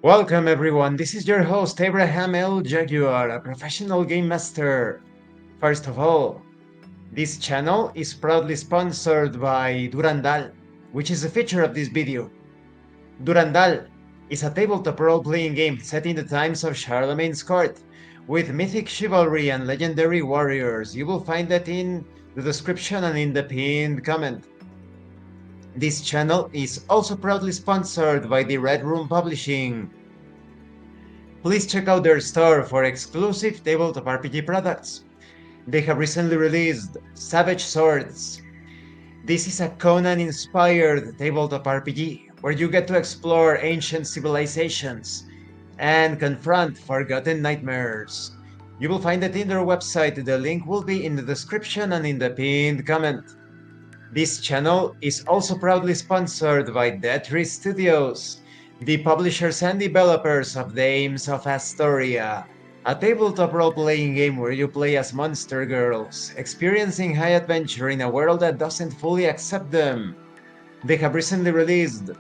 Welcome everyone, this is your host Abraham L. Jaguar, a professional game master. First of all, this channel is proudly sponsored by Durandal, which is a feature of this video. Durandal is a tabletop role-playing game set in the times of Charlemagne's court, with mythic chivalry and legendary warriors. You will find that in the description and in the pinned comment. This channel is also proudly sponsored by the Red Room Publishing. Please check out their store for exclusive tabletop RPG products. They have recently released Savage Swords. This is a Conan-inspired tabletop RPG where you get to explore ancient civilizations and confront forgotten nightmares. You will find it in their website. The link will be in the description and in the pinned comment. This channel is also proudly sponsored by Dead Tree Studios, the publishers and developers of Dames of Asstoria, a tabletop role-playing game where you play as monster girls, experiencing high adventure in a world that doesn't fully accept them. They have recently released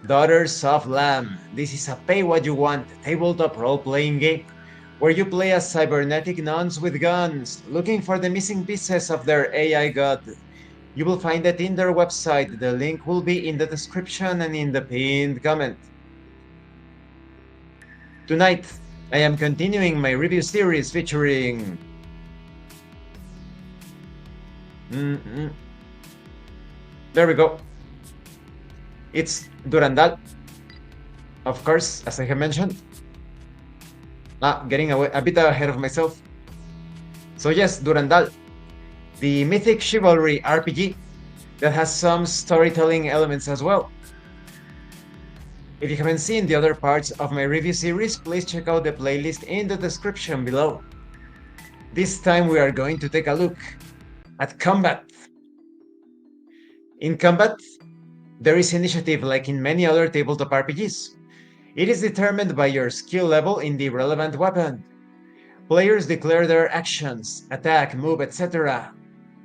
Daughters of Lamb. This is a pay-what-you-want tabletop role-playing game where you play as cybernetic nuns with guns, looking for the missing pieces of their AI god. You will find it in their website. The link will be in the description and in the pinned comment. Tonight, I am continuing my review series featuring... There we go. It's Durandal, of course, as I have mentioned. Getting a bit ahead of myself. So yes, Durandal, the Mythic Chivalry RPG that has some storytelling elements as well. If you haven't seen the other parts of my review series, please check out the playlist in the description below. This time we are going to take a look at combat. In combat, there is initiative like in many other tabletop RPGs. It is determined by your skill level in the relevant weapon. Players declare their actions, attack, move, etc.,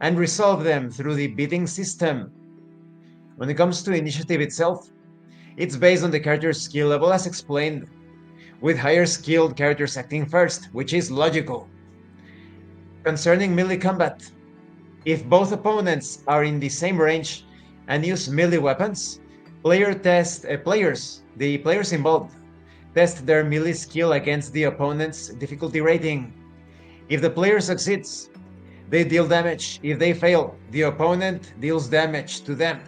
and resolve them through the bidding system. When it comes to initiative itself, it's based on the character's skill level as explained, with higher skilled characters acting first, which is logical. Concerning melee combat, if both opponents are in the same range and use melee weapons, the players involved, test their melee skill against the opponent's difficulty rating. If the player succeeds, they deal damage. If they fail, the opponent deals damage to them.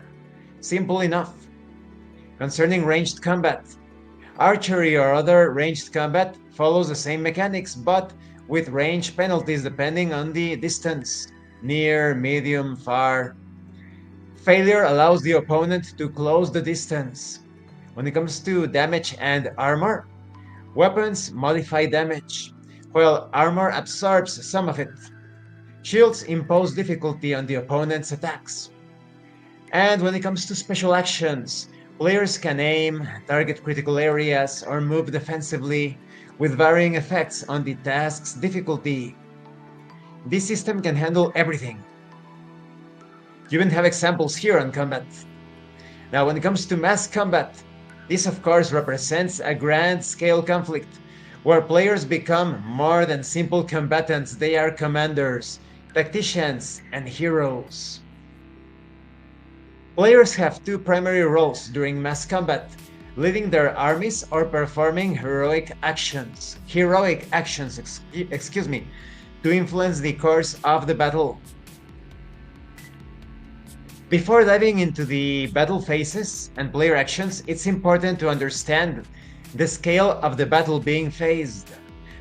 Simple enough. Concerning ranged combat, archery or other ranged combat follows the same mechanics, but with range penalties depending on the distance, near, medium, far. Failure allows the opponent to close the distance. When it comes to damage and armor, weapons modify damage, while armor absorbs some of it. Shields impose difficulty on the opponent's attacks. And when it comes to special actions, players can aim, target critical areas, or move defensively, with varying effects on the task's difficulty. This system can handle everything. You even have examples here on combat. Now, when it comes to mass combat, this of course represents a grand-scale conflict, where players become more than simple combatants. They are commanders, tacticians, and heroes. Players have two primary roles during mass combat, leading their armies or performing heroic actions, to influence the course of the battle. Before diving into the battle phases and player actions, it's important to understand the scale of the battle being faced.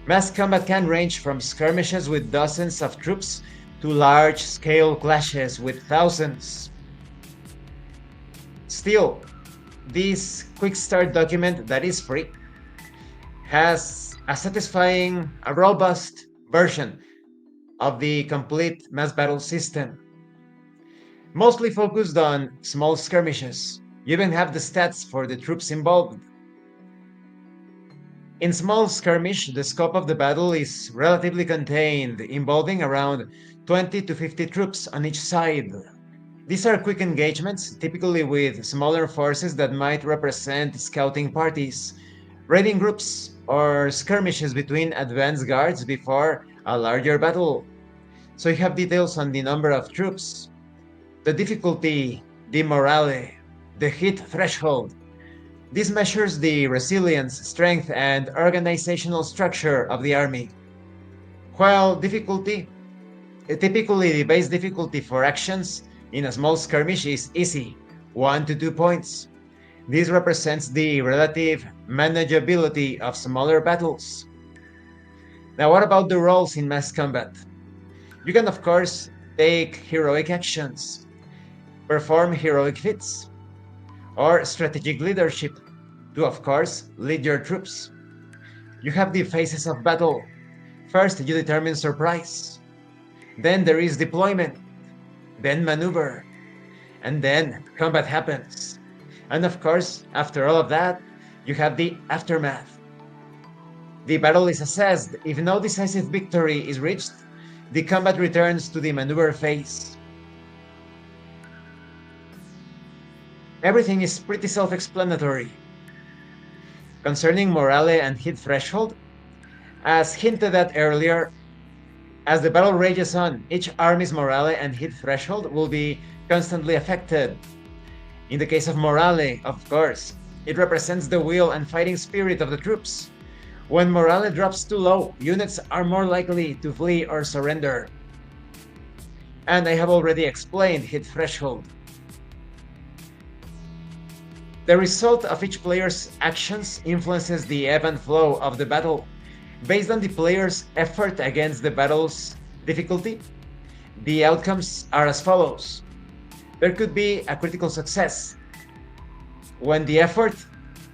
Mass combat can range from skirmishes with dozens of troops to large-scale clashes with thousands. Still, this Quickstart document that is free has a robust version of the complete mass battle system, mostly focused on small skirmishes. You even have the stats for the troops involved. In small skirmish, the scope of the battle is relatively contained, involving around 20 to 50 troops on each side. These are quick engagements, typically with smaller forces that might represent scouting parties, raiding groups, or skirmishes between advanced guards before a larger battle. So you have details on the number of troops, the difficulty, the morale, the hit threshold. This measures the resilience, strength, and organizational structure of the army. While difficulty, typically the base difficulty for actions in a small skirmish is easy, 1 to 2 points. This represents the relative manageability of smaller battles. Now, what about the roles in mass combat? You can, of course, take heroic actions, perform heroic feats, or strategic leadership to, of course, lead your troops. You have the phases of battle. First, you determine surprise. Then there is deployment, then maneuver, and then combat happens. And of course, after all of that, you have the aftermath. The battle is assessed. If no decisive victory is reached, the combat returns to the maneuver phase. Everything is pretty self-explanatory. Concerning morale and hit threshold, as hinted at earlier, as the battle rages on, each army's morale and hit threshold will be constantly affected. In the case of morale, of course, it represents the will and fighting spirit of the troops. When morale drops too low, units are more likely to flee or surrender. And I have already explained hit threshold. The result of each player's actions influences the ebb and flow of the battle. Based on the player's effort against the battle's difficulty, the outcomes are as follows. There could be a critical success when the effort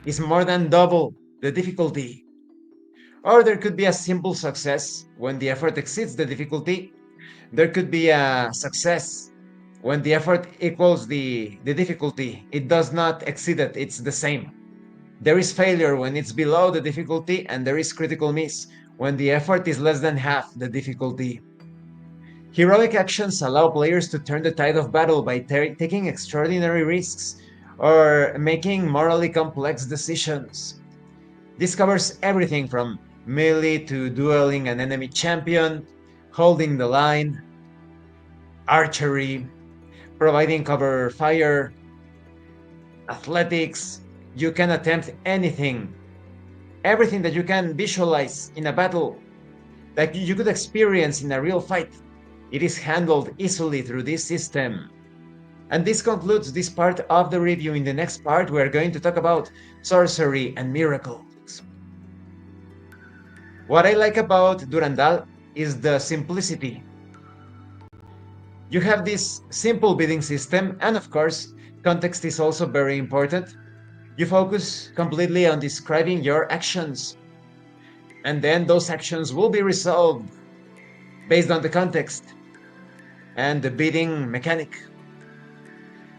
is more than double the difficulty. Or there could be a simple success when the effort exceeds the difficulty. There could be a success when the effort equals the difficulty. It does not exceed it, it's the same. There is failure when it's below the difficulty, and there is critical miss when the effort is less than half the difficulty. Heroic actions allow players to turn the tide of battle by taking extraordinary risks or making morally complex decisions. This covers everything from melee to dueling an enemy champion, holding the line, archery, providing cover fire, athletics. You can attempt anything. Everything that you can visualize in a battle, that you could experience in a real fight, it is handled easily through this system. And this concludes this part of the review. In the next part, we are going to talk about sorcery and miracles. What I like about Durandal is the simplicity. You have this simple bidding system, and of course, context is also very important. You focus completely on describing your actions, and then those actions will be resolved based on the context and the bidding mechanic.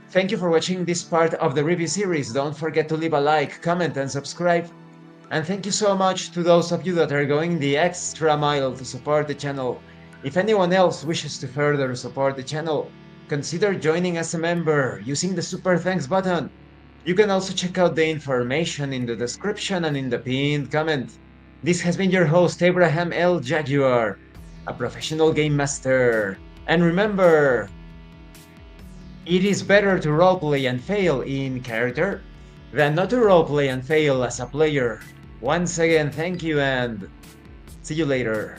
Thank you for watching this part of the review series. Don't forget to leave a like, comment, and subscribe. And thank you so much to those of you that are going the extra mile to support the channel. If anyone else wishes to further support the channel, consider joining as a member using the super thanks button. You can also check out the information in the description and in the pinned comment. This has been your host, Abraham L. Jaguar, a professional game master. And remember, it is better to roleplay and fail in character than not to roleplay and fail as a player. Once again, thank you and see you later.